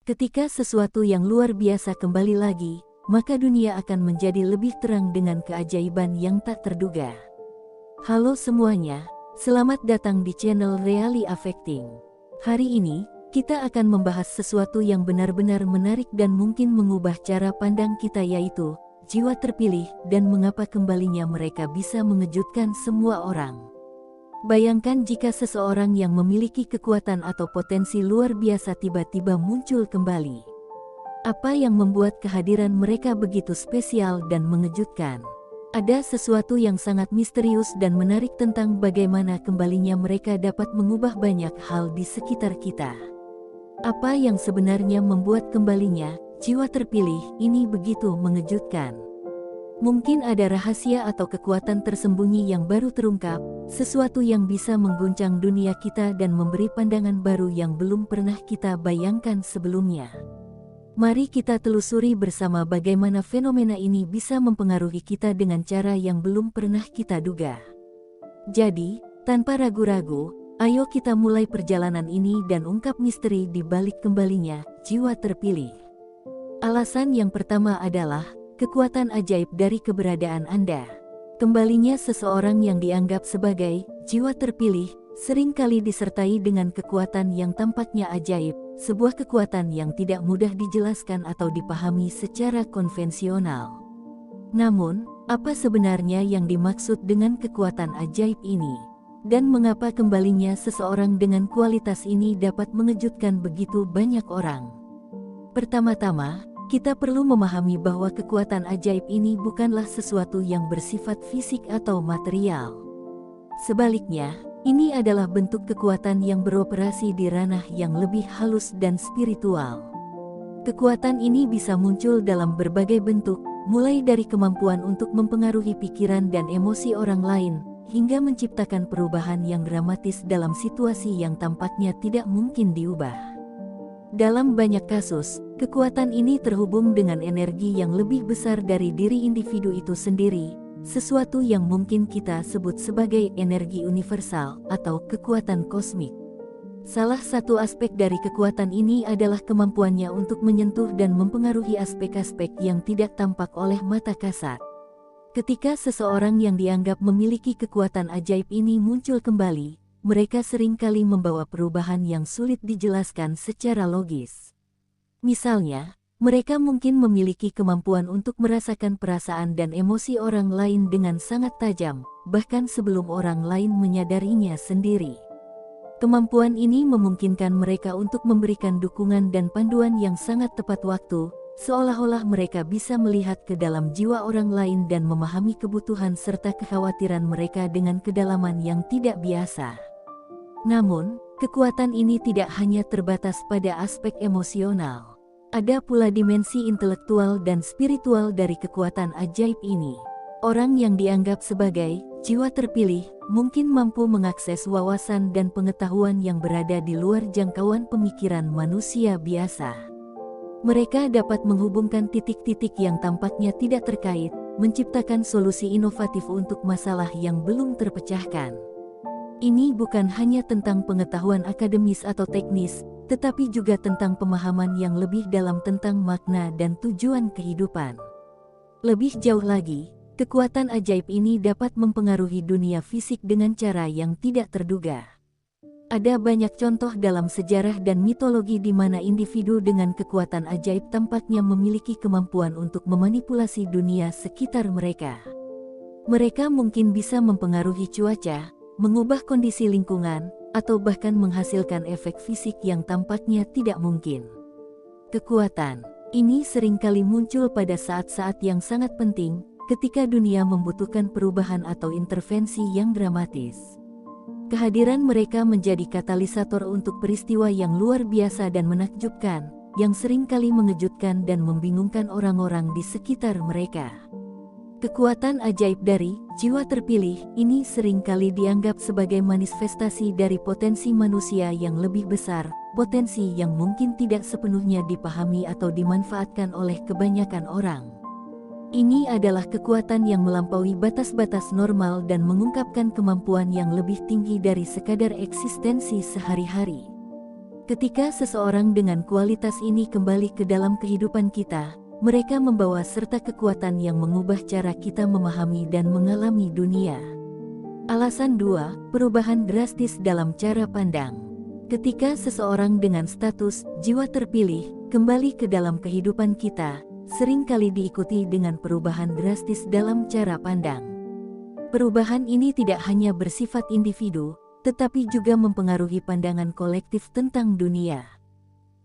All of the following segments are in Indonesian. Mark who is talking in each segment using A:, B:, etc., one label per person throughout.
A: Ketika sesuatu yang luar biasa kembali lagi, maka dunia akan menjadi lebih terang dengan keajaiban yang tak terduga. Halo semuanya, selamat datang di channel Really Affecting. Hari ini, kita akan membahas sesuatu yang benar-benar menarik dan mungkin mengubah cara pandang kita, yaitu jiwa terpilih dan mengapa kembalinya mereka bisa mengejutkan semua orang. Bayangkan jika seseorang yang memiliki kekuatan atau potensi luar biasa tiba-tiba muncul kembali. Apa yang membuat kehadiran mereka begitu spesial dan mengejutkan? Ada sesuatu yang sangat misterius dan menarik tentang bagaimana kembalinya mereka dapat mengubah banyak hal di sekitar kita. Apa yang sebenarnya membuat kembalinya jiwa terpilih ini begitu mengejutkan? Mungkin ada rahasia atau kekuatan tersembunyi yang baru terungkap, sesuatu yang bisa mengguncang dunia kita dan memberi pandangan baru yang belum pernah kita bayangkan sebelumnya. Mari kita telusuri bersama bagaimana fenomena ini bisa mempengaruhi kita dengan cara yang belum pernah kita duga. Jadi, tanpa ragu-ragu, ayo kita mulai perjalanan ini dan ungkap misteri di balik kembalinya jiwa terpilih. Alasan yang pertama adalah kekuatan ajaib dari keberadaan Anda. Kembalinya seseorang yang dianggap sebagai jiwa terpilih seringkali disertai dengan kekuatan yang tampaknya ajaib, sebuah kekuatan yang tidak mudah dijelaskan atau dipahami secara konvensional. Namun, apa sebenarnya yang dimaksud dengan kekuatan ajaib ini? Dan mengapa kembalinya seseorang dengan kualitas ini dapat mengejutkan begitu banyak orang? Pertama-tama, kita perlu memahami bahwa kekuatan ajaib ini bukanlah sesuatu yang bersifat fisik atau material. Sebaliknya, ini adalah bentuk kekuatan yang beroperasi di ranah yang lebih halus dan spiritual. Kekuatan ini bisa muncul dalam berbagai bentuk, mulai dari kemampuan untuk mempengaruhi pikiran dan emosi orang lain, hingga menciptakan perubahan yang dramatis dalam situasi yang tampaknya tidak mungkin diubah. Dalam banyak kasus, kekuatan ini terhubung dengan energi yang lebih besar dari diri individu itu sendiri, sesuatu yang mungkin kita sebut sebagai energi universal atau kekuatan kosmik. Salah satu aspek dari kekuatan ini adalah kemampuannya untuk menyentuh dan mempengaruhi aspek-aspek yang tidak tampak oleh mata kasat. Ketika seseorang yang dianggap memiliki kekuatan ajaib ini muncul kembali, mereka seringkali membawa perubahan yang sulit dijelaskan secara logis. Misalnya, mereka mungkin memiliki kemampuan untuk merasakan perasaan dan emosi orang lain dengan sangat tajam, bahkan sebelum orang lain menyadarinya sendiri. Kemampuan ini memungkinkan mereka untuk memberikan dukungan dan panduan yang sangat tepat waktu, seolah-olah mereka bisa melihat ke dalam jiwa orang lain dan memahami kebutuhan serta kekhawatiran mereka dengan kedalaman yang tidak biasa. Namun, kekuatan ini tidak hanya terbatas pada aspek emosional. Ada pula dimensi intelektual dan spiritual dari kekuatan ajaib ini. Orang yang dianggap sebagai jiwa terpilih mungkin mampu mengakses wawasan dan pengetahuan yang berada di luar jangkauan pemikiran manusia biasa. Mereka dapat menghubungkan titik-titik yang tampaknya tidak terkait, menciptakan solusi inovatif untuk masalah yang belum terpecahkan. Ini bukan hanya tentang pengetahuan akademis atau teknis, tetapi juga tentang pemahaman yang lebih dalam tentang makna dan tujuan kehidupan. Lebih jauh lagi, kekuatan ajaib ini dapat mempengaruhi dunia fisik dengan cara yang tidak terduga. Ada banyak contoh dalam sejarah dan mitologi di mana individu dengan kekuatan ajaib tampaknya memiliki kemampuan untuk memanipulasi dunia sekitar mereka. Mereka mungkin bisa mempengaruhi cuaca, mengubah kondisi lingkungan, atau bahkan menghasilkan efek fisik yang tampaknya tidak mungkin. Kekuatan ini seringkali muncul pada saat-saat yang sangat penting, ketika dunia membutuhkan perubahan atau intervensi yang dramatis. Kehadiran mereka menjadi katalisator untuk peristiwa yang luar biasa dan menakjubkan, yang seringkali mengejutkan dan membingungkan orang-orang di sekitar mereka. Kekuatan ajaib dari jiwa terpilih ini seringkali dianggap sebagai manifestasi dari potensi manusia yang lebih besar, potensi yang mungkin tidak sepenuhnya dipahami atau dimanfaatkan oleh kebanyakan orang. Ini adalah kekuatan yang melampaui batas-batas normal dan mengungkapkan kemampuan yang lebih tinggi dari sekadar eksistensi sehari-hari. Ketika seseorang dengan kualitas ini kembali ke dalam kehidupan kita, mereka membawa serta kekuatan yang mengubah cara kita memahami dan mengalami dunia. Alasan 2, perubahan drastis dalam cara pandang. Ketika seseorang dengan status jiwa terpilih kembali ke dalam kehidupan kita, seringkali diikuti dengan perubahan drastis dalam cara pandang. Perubahan ini tidak hanya bersifat individu, tetapi juga mempengaruhi pandangan kolektif tentang dunia.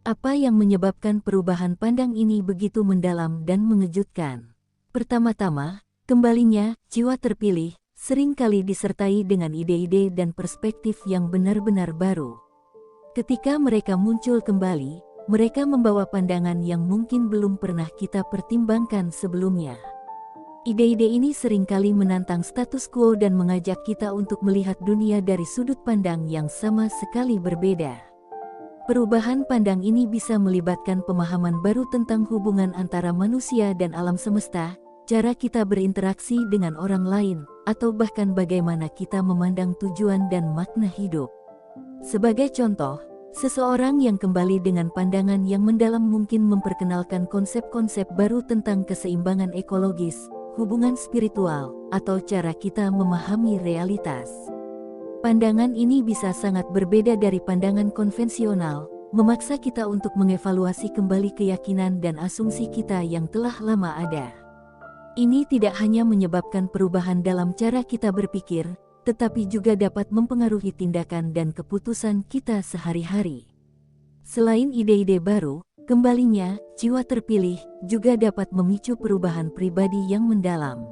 A: Apa yang menyebabkan perubahan pandang ini begitu mendalam dan mengejutkan? Pertama-tama, kembalinya jiwa terpilih seringkali disertai dengan ide-ide dan perspektif yang benar-benar baru. Ketika mereka muncul kembali, mereka membawa pandangan yang mungkin belum pernah kita pertimbangkan sebelumnya. Ide-ide ini seringkali menantang status quo dan mengajak kita untuk melihat dunia dari sudut pandang yang sama sekali berbeda. Perubahan pandang ini bisa melibatkan pemahaman baru tentang hubungan antara manusia dan alam semesta, cara kita berinteraksi dengan orang lain, atau bahkan bagaimana kita memandang tujuan dan makna hidup. Sebagai contoh, seseorang yang kembali dengan pandangan yang mendalam mungkin memperkenalkan konsep-konsep baru tentang keseimbangan ekologis, hubungan spiritual, atau cara kita memahami realitas. Pandangan ini bisa sangat berbeda dari pandangan konvensional, memaksa kita untuk mengevaluasi kembali keyakinan dan asumsi kita yang telah lama ada. Ini tidak hanya menyebabkan perubahan dalam cara kita berpikir, tetapi juga dapat mempengaruhi tindakan dan keputusan kita sehari-hari. Selain ide-ide baru, kembalinya jiwa terpilih juga dapat memicu perubahan pribadi yang mendalam.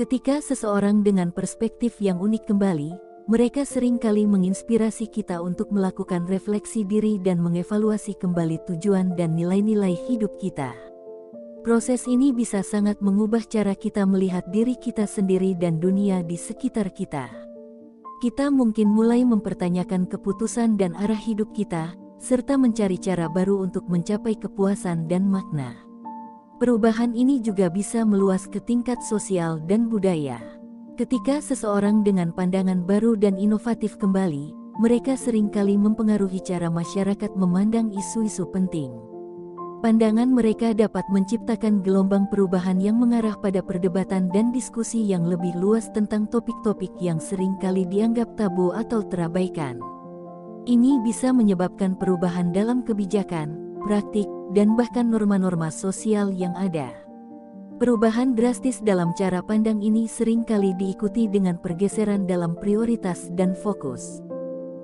A: Ketika seseorang dengan perspektif yang unik kembali, mereka seringkali menginspirasi kita untuk melakukan refleksi diri dan mengevaluasi kembali tujuan dan nilai-nilai hidup kita. Proses ini bisa sangat mengubah cara kita melihat diri kita sendiri dan dunia di sekitar kita. Kita mungkin mulai mempertanyakan keputusan dan arah hidup kita, serta mencari cara baru untuk mencapai kepuasan dan makna. Perubahan ini juga bisa meluas ke tingkat sosial dan budaya. Ketika seseorang dengan pandangan baru dan inovatif kembali, mereka seringkali mempengaruhi cara masyarakat memandang isu-isu penting. Pandangan mereka dapat menciptakan gelombang perubahan yang mengarah pada perdebatan dan diskusi yang lebih luas tentang topik-topik yang seringkali dianggap tabu atau terabaikan. Ini bisa menyebabkan perubahan dalam kebijakan, praktik, dan bahkan norma-norma sosial yang ada. Perubahan drastis dalam cara pandang ini seringkali diikuti dengan pergeseran dalam prioritas dan fokus.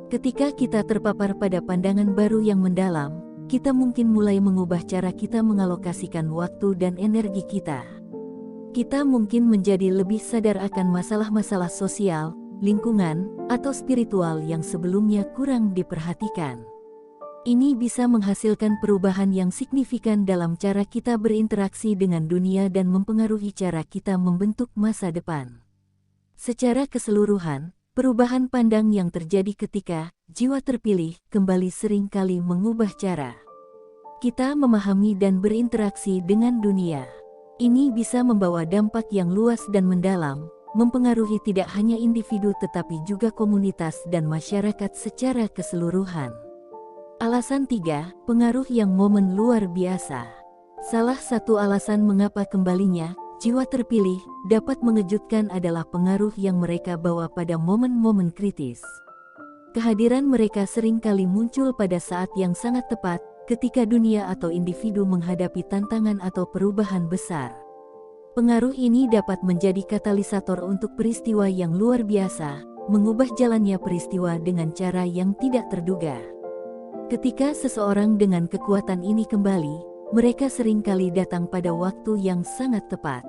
A: Ketika kita terpapar pada pandangan baru yang mendalam, kita mungkin mulai mengubah cara kita mengalokasikan waktu dan energi kita. Kita mungkin menjadi lebih sadar akan masalah-masalah sosial, lingkungan, atau spiritual yang sebelumnya kurang diperhatikan. Ini bisa menghasilkan perubahan yang signifikan dalam cara kita berinteraksi dengan dunia dan mempengaruhi cara kita membentuk masa depan. Secara keseluruhan, perubahan pandang yang terjadi ketika jiwa terpilih kembali seringkali mengubah cara kita memahami dan berinteraksi dengan dunia. Ini bisa membawa dampak yang luas dan mendalam, mempengaruhi tidak hanya individu tetapi juga komunitas dan masyarakat secara keseluruhan. Alasan 3, pengaruh yang momen luar biasa. Salah satu alasan mengapa kembalinya jiwa terpilih dapat mengejutkan adalah pengaruh yang mereka bawa pada momen-momen kritis. Kehadiran mereka seringkali muncul pada saat yang sangat tepat, ketika dunia atau individu menghadapi tantangan atau perubahan besar. Pengaruh ini dapat menjadi katalisator untuk peristiwa yang luar biasa, mengubah jalannya peristiwa dengan cara yang tidak terduga. Ketika seseorang dengan kekuatan ini kembali, mereka seringkali datang pada waktu yang sangat tepat.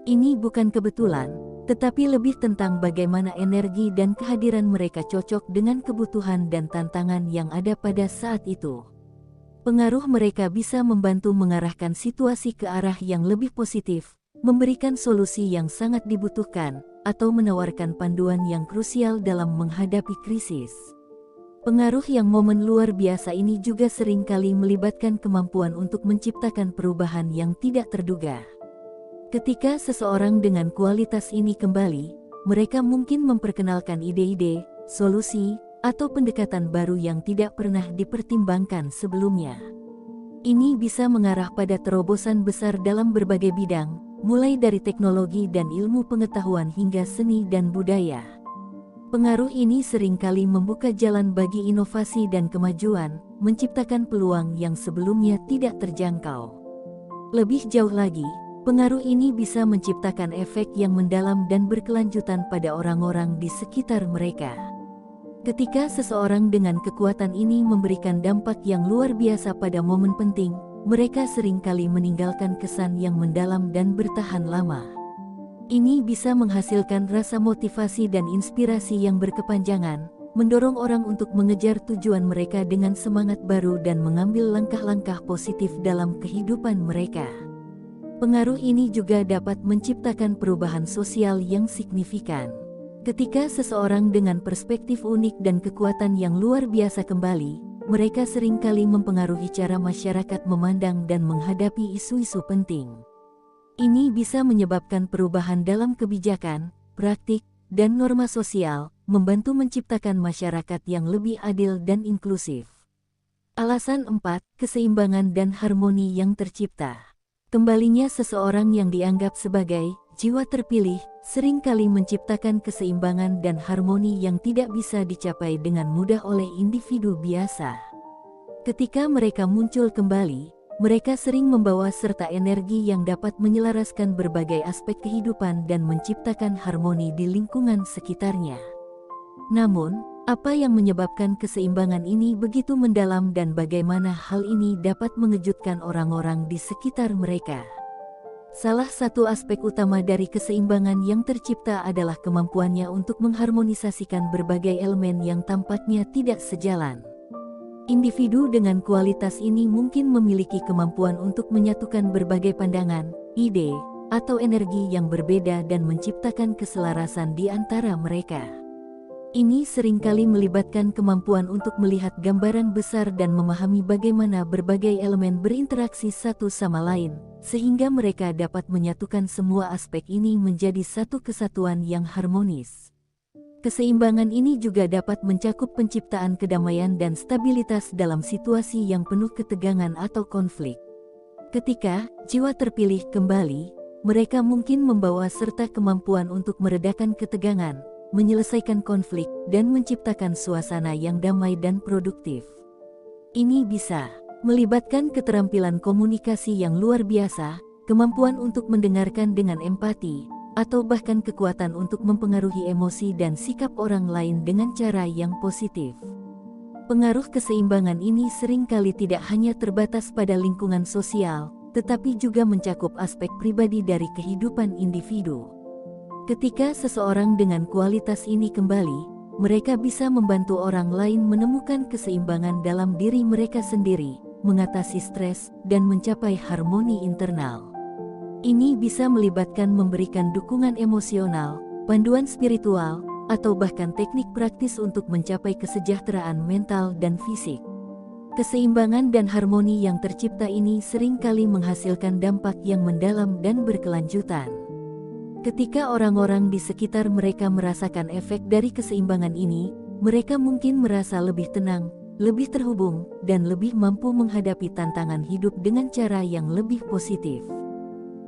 A: Ini bukan kebetulan, tetapi lebih tentang bagaimana energi dan kehadiran mereka cocok dengan kebutuhan dan tantangan yang ada pada saat itu. Pengaruh mereka bisa membantu mengarahkan situasi ke arah yang lebih positif, memberikan solusi yang sangat dibutuhkan, atau menawarkan panduan yang krusial dalam menghadapi krisis. Pengaruh yang momen luar biasa ini juga seringkali melibatkan kemampuan untuk menciptakan perubahan yang tidak terduga. Ketika seseorang dengan kualitas ini kembali, mereka mungkin memperkenalkan ide-ide, solusi, atau pendekatan baru yang tidak pernah dipertimbangkan sebelumnya. Ini bisa mengarah pada terobosan besar dalam berbagai bidang, mulai dari teknologi dan ilmu pengetahuan hingga seni dan budaya. Pengaruh ini seringkali membuka jalan bagi inovasi dan kemajuan, menciptakan peluang yang sebelumnya tidak terjangkau. Lebih jauh lagi, pengaruh ini bisa menciptakan efek yang mendalam dan berkelanjutan pada orang-orang di sekitar mereka. Ketika seseorang dengan kekuatan ini memberikan dampak yang luar biasa pada momen penting, mereka seringkali meninggalkan kesan yang mendalam dan bertahan lama. Ini bisa menghasilkan rasa motivasi dan inspirasi yang berkepanjangan, mendorong orang untuk mengejar tujuan mereka dengan semangat baru dan mengambil langkah-langkah positif dalam kehidupan mereka. Pengaruh ini juga dapat menciptakan perubahan sosial yang signifikan. Ketika seseorang dengan perspektif unik dan kekuatan yang luar biasa kembali, mereka seringkali mempengaruhi cara masyarakat memandang dan menghadapi isu-isu penting. Ini bisa menyebabkan perubahan dalam kebijakan, praktik, dan norma sosial, membantu menciptakan masyarakat yang lebih adil dan inklusif. Alasan 4, keseimbangan dan harmoni yang tercipta. Kembalinya seseorang yang dianggap sebagai jiwa terpilih, seringkali menciptakan keseimbangan dan harmoni yang tidak bisa dicapai dengan mudah oleh individu biasa. Ketika mereka muncul kembali, mereka sering membawa serta energi yang dapat menyelaraskan berbagai aspek kehidupan dan menciptakan harmoni di lingkungan sekitarnya. Namun, apa yang menyebabkan keseimbangan ini begitu mendalam dan bagaimana hal ini dapat mengejutkan orang-orang di sekitar mereka? Salah satu aspek utama dari keseimbangan yang tercipta adalah kemampuannya untuk mengharmonisasikan berbagai elemen yang tampaknya tidak sejalan. Individu dengan kualitas ini mungkin memiliki kemampuan untuk menyatukan berbagai pandangan, ide, atau energi yang berbeda dan menciptakan keselarasan di antara mereka. Ini seringkali melibatkan kemampuan untuk melihat gambaran besar dan memahami bagaimana berbagai elemen berinteraksi satu sama lain, sehingga mereka dapat menyatukan semua aspek ini menjadi satu kesatuan yang harmonis. Keseimbangan ini juga dapat mencakup penciptaan kedamaian dan stabilitas dalam situasi yang penuh ketegangan atau konflik. Ketika jiwa terpilih kembali, mereka mungkin membawa serta kemampuan untuk meredakan ketegangan, menyelesaikan konflik, dan menciptakan suasana yang damai dan produktif. Ini bisa melibatkan keterampilan komunikasi yang luar biasa, kemampuan untuk mendengarkan dengan empati, atau bahkan kekuatan untuk mempengaruhi emosi dan sikap orang lain dengan cara yang positif. Pengaruh keseimbangan ini seringkali tidak hanya terbatas pada lingkungan sosial, tetapi juga mencakup aspek pribadi dari kehidupan individu. Ketika seseorang dengan kualitas ini kembali, mereka bisa membantu orang lain menemukan keseimbangan dalam diri mereka sendiri, mengatasi stres, dan mencapai harmoni internal. Ini bisa melibatkan memberikan dukungan emosional, panduan spiritual, atau bahkan teknik praktis untuk mencapai kesejahteraan mental dan fisik. Keseimbangan dan harmoni yang tercipta ini seringkali menghasilkan dampak yang mendalam dan berkelanjutan. Ketika orang-orang di sekitar mereka merasakan efek dari keseimbangan ini, mereka mungkin merasa lebih tenang, lebih terhubung, dan lebih mampu menghadapi tantangan hidup dengan cara yang lebih positif.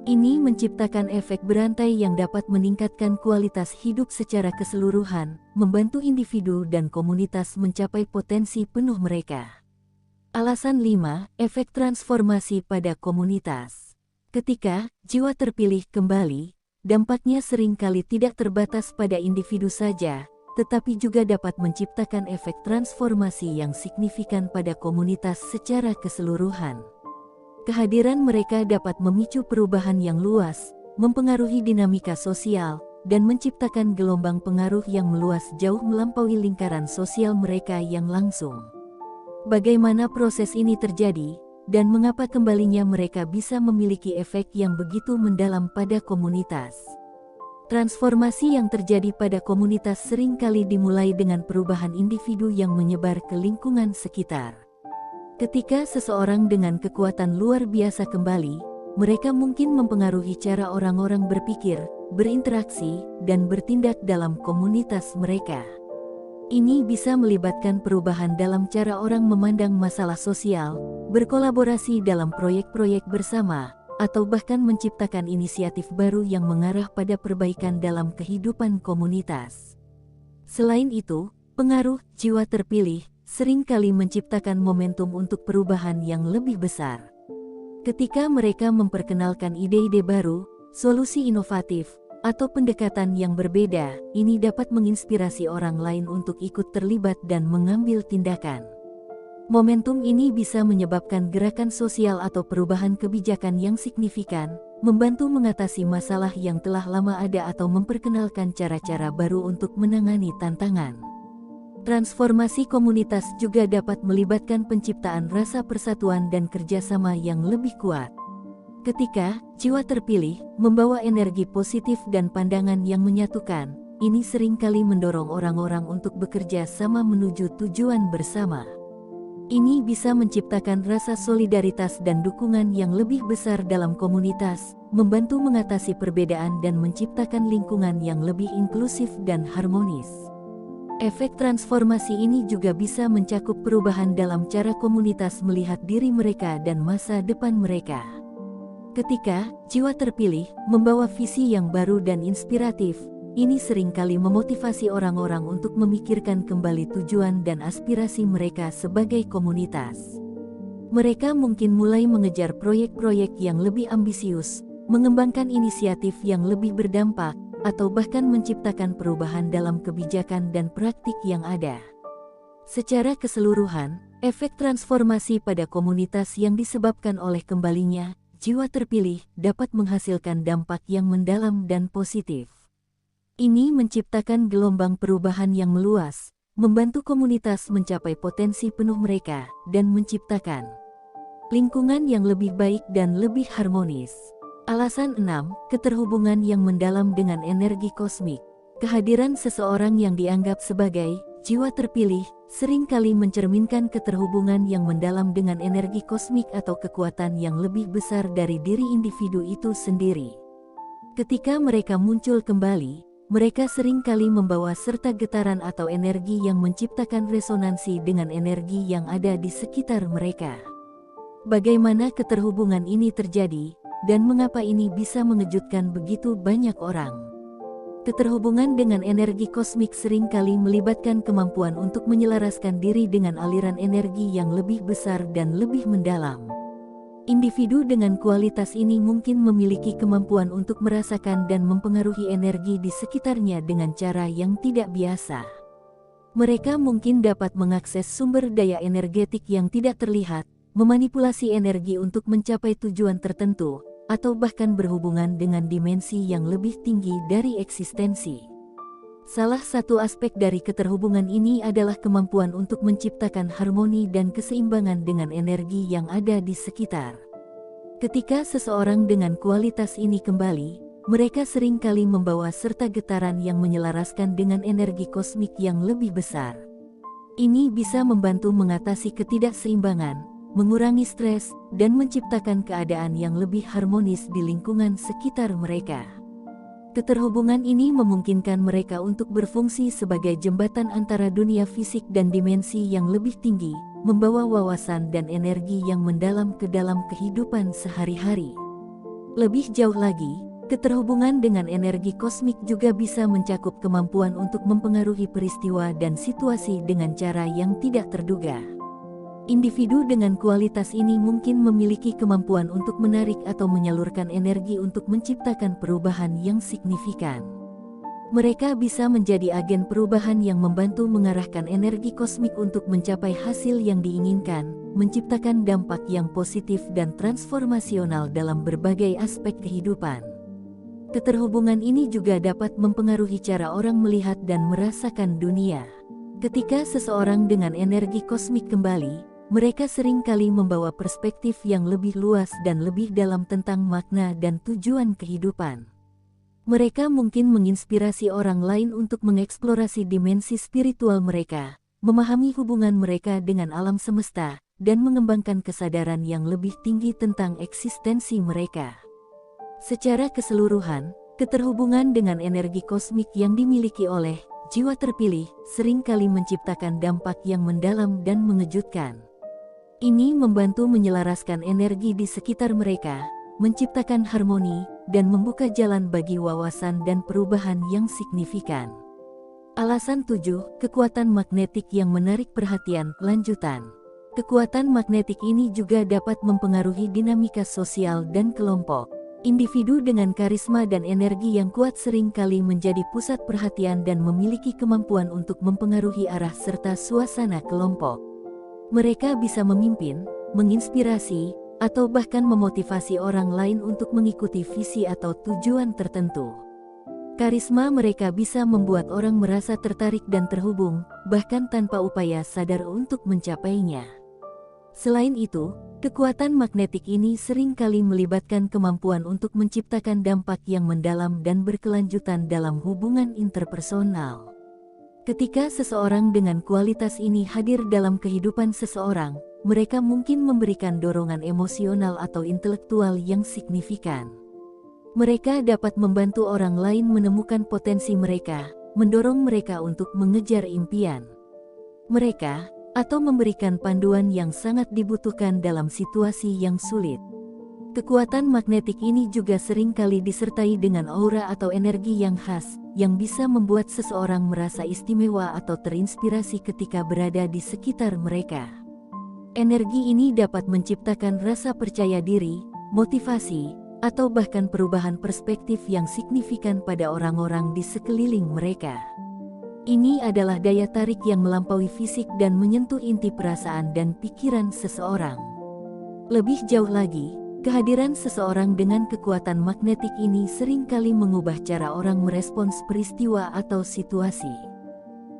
A: Ini menciptakan efek berantai yang dapat meningkatkan kualitas hidup secara keseluruhan, membantu individu dan komunitas mencapai potensi penuh mereka. Alasan 5, efek transformasi pada komunitas. Ketika jiwa terpilih kembali, dampaknya seringkali tidak terbatas pada individu saja, tetapi juga dapat menciptakan efek transformasi yang signifikan pada komunitas secara keseluruhan. Kehadiran mereka dapat memicu perubahan yang luas, mempengaruhi dinamika sosial, dan menciptakan gelombang pengaruh yang meluas jauh melampaui lingkaran sosial mereka yang langsung. Bagaimana proses ini terjadi, dan mengapa kembalinya mereka bisa memiliki efek yang begitu mendalam pada komunitas? Transformasi yang terjadi pada komunitas seringkali dimulai dengan perubahan individu yang menyebar ke lingkungan sekitar. Ketika seseorang dengan kekuatan luar biasa kembali, mereka mungkin mempengaruhi cara orang-orang berpikir, berinteraksi, dan bertindak dalam komunitas mereka. Ini bisa melibatkan perubahan dalam cara orang memandang masalah sosial, berkolaborasi dalam proyek-proyek bersama, atau bahkan menciptakan inisiatif baru yang mengarah pada perbaikan dalam kehidupan komunitas. Selain itu, pengaruh jiwa terpilih seringkali menciptakan momentum untuk perubahan yang lebih besar. Ketika mereka memperkenalkan ide-ide baru, solusi inovatif, atau pendekatan yang berbeda, ini dapat menginspirasi orang lain untuk ikut terlibat dan mengambil tindakan. Momentum ini bisa menyebabkan gerakan sosial atau perubahan kebijakan yang signifikan, membantu mengatasi masalah yang telah lama ada atau memperkenalkan cara-cara baru untuk menangani tantangan. Transformasi komunitas juga dapat melibatkan penciptaan rasa persatuan dan kerjasama yang lebih kuat. Ketika jiwa terpilih membawa energi positif dan pandangan yang menyatukan, ini seringkali mendorong orang-orang untuk bekerja sama menuju tujuan bersama. Ini bisa menciptakan rasa solidaritas dan dukungan yang lebih besar dalam komunitas, membantu mengatasi perbedaan dan menciptakan lingkungan yang lebih inklusif dan harmonis. Efek transformasi ini juga bisa mencakup perubahan dalam cara komunitas melihat diri mereka dan masa depan mereka. Ketika jiwa terpilih membawa visi yang baru dan inspiratif, ini seringkali memotivasi orang-orang untuk memikirkan kembali tujuan dan aspirasi mereka sebagai komunitas. Mereka mungkin mulai mengejar proyek-proyek yang lebih ambisius, mengembangkan inisiatif yang lebih berdampak, atau bahkan menciptakan perubahan dalam kebijakan dan praktik yang ada. Secara keseluruhan, efek transformasi pada komunitas yang disebabkan oleh kembalinya jiwa terpilih dapat menghasilkan dampak yang mendalam dan positif. Ini menciptakan gelombang perubahan yang meluas, membantu komunitas mencapai potensi penuh mereka, dan menciptakan lingkungan yang lebih baik dan lebih harmonis. Alasan 6, keterhubungan yang mendalam dengan energi kosmik. Kehadiran seseorang yang dianggap sebagai jiwa terpilih seringkali mencerminkan keterhubungan yang mendalam dengan energi kosmik atau kekuatan yang lebih besar dari diri individu itu sendiri. Ketika mereka muncul kembali, mereka seringkali membawa serta getaran atau energi yang menciptakan resonansi dengan energi yang ada di sekitar mereka. Bagaimana keterhubungan ini terjadi, dan mengapa ini bisa mengejutkan begitu banyak orang? Keterhubungan dengan energi kosmik seringkali melibatkan kemampuan untuk menyelaraskan diri dengan aliran energi yang lebih besar dan lebih mendalam. Individu dengan kualitas ini mungkin memiliki kemampuan untuk merasakan dan mempengaruhi energi di sekitarnya dengan cara yang tidak biasa. Mereka mungkin dapat mengakses sumber daya energetik yang tidak terlihat, memanipulasi energi untuk mencapai tujuan tertentu, atau bahkan berhubungan dengan dimensi yang lebih tinggi dari eksistensi. Salah satu aspek dari keterhubungan ini adalah kemampuan untuk menciptakan harmoni dan keseimbangan dengan energi yang ada di sekitar. Ketika seseorang dengan kualitas ini kembali, mereka seringkali membawa serta getaran yang menyelaraskan dengan energi kosmik yang lebih besar. Ini bisa membantu mengatasi ketidakseimbangan, mengurangi stres, dan menciptakan keadaan yang lebih harmonis di lingkungan sekitar mereka. Keterhubungan ini memungkinkan mereka untuk berfungsi sebagai jembatan antara dunia fisik dan dimensi yang lebih tinggi, membawa wawasan dan energi yang mendalam ke dalam kehidupan sehari-hari. Lebih jauh lagi, keterhubungan dengan energi kosmik juga bisa mencakup kemampuan untuk mempengaruhi peristiwa dan situasi dengan cara yang tidak terduga. Individu dengan kualitas ini mungkin memiliki kemampuan untuk menarik atau menyalurkan energi untuk menciptakan perubahan yang signifikan. Mereka bisa menjadi agen perubahan yang membantu mengarahkan energi kosmik untuk mencapai hasil yang diinginkan, menciptakan dampak yang positif dan transformasional dalam berbagai aspek kehidupan. Keterhubungan ini juga dapat mempengaruhi cara orang melihat dan merasakan dunia. Ketika seseorang dengan energi kosmik kembali, mereka seringkali membawa perspektif yang lebih luas dan lebih dalam tentang makna dan tujuan kehidupan. Mereka mungkin menginspirasi orang lain untuk mengeksplorasi dimensi spiritual mereka, memahami hubungan mereka dengan alam semesta, dan mengembangkan kesadaran yang lebih tinggi tentang eksistensi mereka. Secara keseluruhan, keterhubungan dengan energi kosmik yang dimiliki oleh jiwa terpilih seringkali menciptakan dampak yang mendalam dan mengejutkan. Ini membantu menyelaraskan energi di sekitar mereka, menciptakan harmoni, dan membuka jalan bagi wawasan dan perubahan yang signifikan. Alasan 7, kekuatan magnetik yang menarik perhatian. Lanjutan. Kekuatan magnetik ini juga dapat mempengaruhi dinamika sosial dan kelompok. Individu dengan karisma dan energi yang kuat sering kali menjadi pusat perhatian dan memiliki kemampuan untuk mempengaruhi arah serta suasana kelompok. Mereka bisa memimpin, menginspirasi, atau bahkan memotivasi orang lain untuk mengikuti visi atau tujuan tertentu. Karisma mereka bisa membuat orang merasa tertarik dan terhubung, bahkan tanpa upaya sadar untuk mencapainya. Selain itu, kekuatan magnetik ini seringkali melibatkan kemampuan untuk menciptakan dampak yang mendalam dan berkelanjutan dalam hubungan interpersonal. Ketika seseorang dengan kualitas ini hadir dalam kehidupan seseorang, mereka mungkin memberikan dorongan emosional atau intelektual yang signifikan. Mereka dapat membantu orang lain menemukan potensi mereka, mendorong mereka untuk mengejar impian mereka, atau memberikan panduan yang sangat dibutuhkan dalam situasi yang sulit. Kekuatan magnetik ini juga seringkali disertai dengan aura atau energi yang khas, yang bisa membuat seseorang merasa istimewa atau terinspirasi ketika berada di sekitar mereka. Energi ini dapat menciptakan rasa percaya diri, motivasi, atau bahkan perubahan perspektif yang signifikan pada orang-orang di sekeliling mereka. Ini adalah daya tarik yang melampaui fisik dan menyentuh inti perasaan dan pikiran seseorang. Lebih jauh lagi, kehadiran seseorang dengan kekuatan magnetik ini seringkali mengubah cara orang merespons peristiwa atau situasi.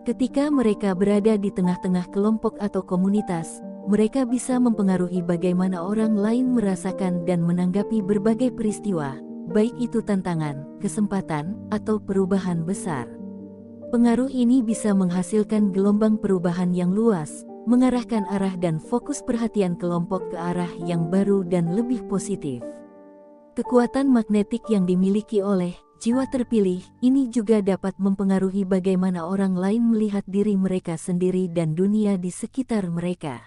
A: Ketika mereka berada di tengah-tengah kelompok atau komunitas, mereka bisa mempengaruhi bagaimana orang lain merasakan dan menanggapi berbagai peristiwa, baik itu tantangan, kesempatan, atau perubahan besar. Pengaruh ini bisa menghasilkan gelombang perubahan yang luas, mengarahkan arah dan fokus perhatian kelompok ke arah yang baru dan lebih positif. Kekuatan magnetik yang dimiliki oleh jiwa terpilih ini juga dapat mempengaruhi bagaimana orang lain melihat diri mereka sendiri dan dunia di sekitar mereka.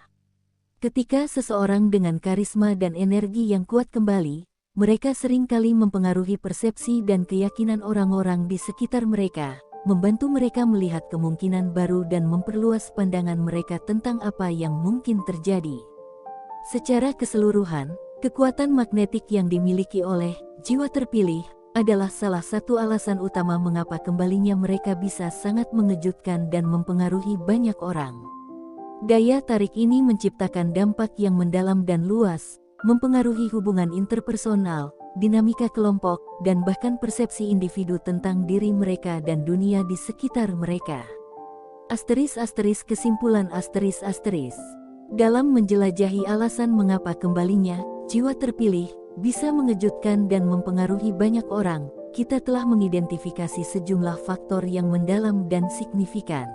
A: Ketika seseorang dengan karisma dan energi yang kuat kembali, mereka seringkali mempengaruhi persepsi dan keyakinan orang-orang di sekitar mereka, membantu mereka melihat kemungkinan baru dan memperluas pandangan mereka tentang apa yang mungkin terjadi. Secara keseluruhan, kekuatan magnetik yang dimiliki oleh jiwa terpilih adalah salah satu alasan utama mengapa kembalinya mereka bisa sangat mengejutkan dan mempengaruhi banyak orang. Daya tarik ini menciptakan dampak yang mendalam dan luas, mempengaruhi hubungan interpersonal, dinamika kelompok, dan bahkan persepsi individu tentang diri mereka dan dunia di sekitar mereka. Kesimpulan. Dalam menjelajahi alasan mengapa kembalinya jiwa terpilih bisa mengejutkan dan mempengaruhi banyak orang, kita telah mengidentifikasi sejumlah faktor yang mendalam dan signifikan.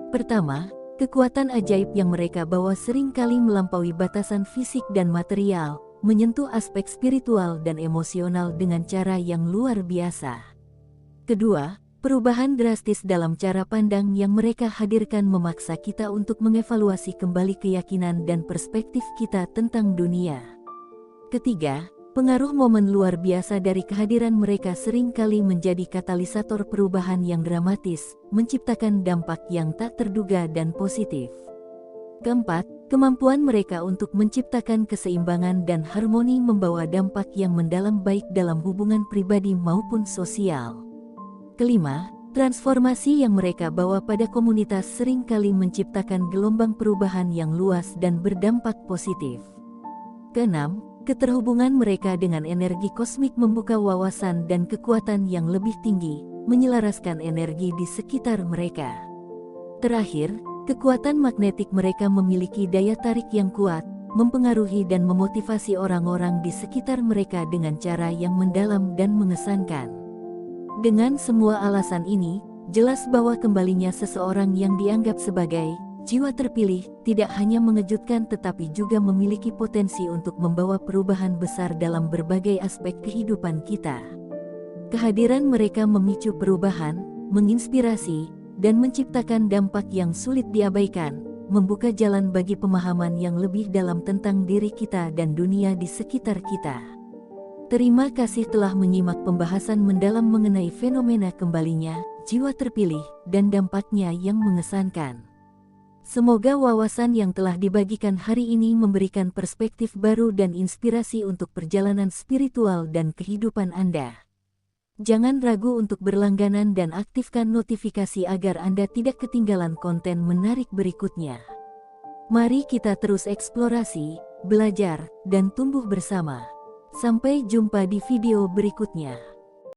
A: Pertama, kekuatan ajaib yang mereka bawa seringkali melampaui batasan fisik dan material, menyentuh aspek spiritual dan emosional dengan cara yang luar biasa. Kedua, perubahan drastis dalam cara pandang yang mereka hadirkan memaksa kita untuk mengevaluasi kembali keyakinan dan perspektif kita tentang dunia. Ketiga, pengaruh momen luar biasa dari kehadiran mereka seringkali menjadi katalisator perubahan yang dramatis, menciptakan dampak yang tak terduga dan positif. Keempat, kemampuan mereka untuk menciptakan keseimbangan dan harmoni membawa dampak yang mendalam baik dalam hubungan pribadi maupun sosial. Kelima, transformasi yang mereka bawa pada komunitas seringkali menciptakan gelombang perubahan yang luas dan berdampak positif. Keenam, keterhubungan mereka dengan energi kosmik membuka wawasan dan kekuatan yang lebih tinggi, menyelaraskan energi di sekitar mereka. Terakhir, kekuatan magnetik mereka memiliki daya tarik yang kuat, mempengaruhi dan memotivasi orang-orang di sekitar mereka dengan cara yang mendalam dan mengesankan. Dengan semua alasan ini, jelas bahwa kembalinya seseorang yang dianggap sebagai jiwa terpilih tidak hanya mengejutkan tetapi juga memiliki potensi untuk membawa perubahan besar dalam berbagai aspek kehidupan kita. Kehadiran mereka memicu perubahan, menginspirasi, dan menciptakan dampak yang sulit diabaikan, membuka jalan bagi pemahaman yang lebih dalam tentang diri kita dan dunia di sekitar kita. Terima kasih telah menyimak pembahasan mendalam mengenai fenomena kembalinya jiwa terpilih dan dampaknya yang mengesankan. Semoga wawasan yang telah dibagikan hari ini memberikan perspektif baru dan inspirasi untuk perjalanan spiritual dan kehidupan Anda. Jangan ragu untuk berlangganan dan aktifkan notifikasi agar Anda tidak ketinggalan konten menarik berikutnya. Mari kita terus eksplorasi, belajar, dan tumbuh bersama. Sampai jumpa di video berikutnya.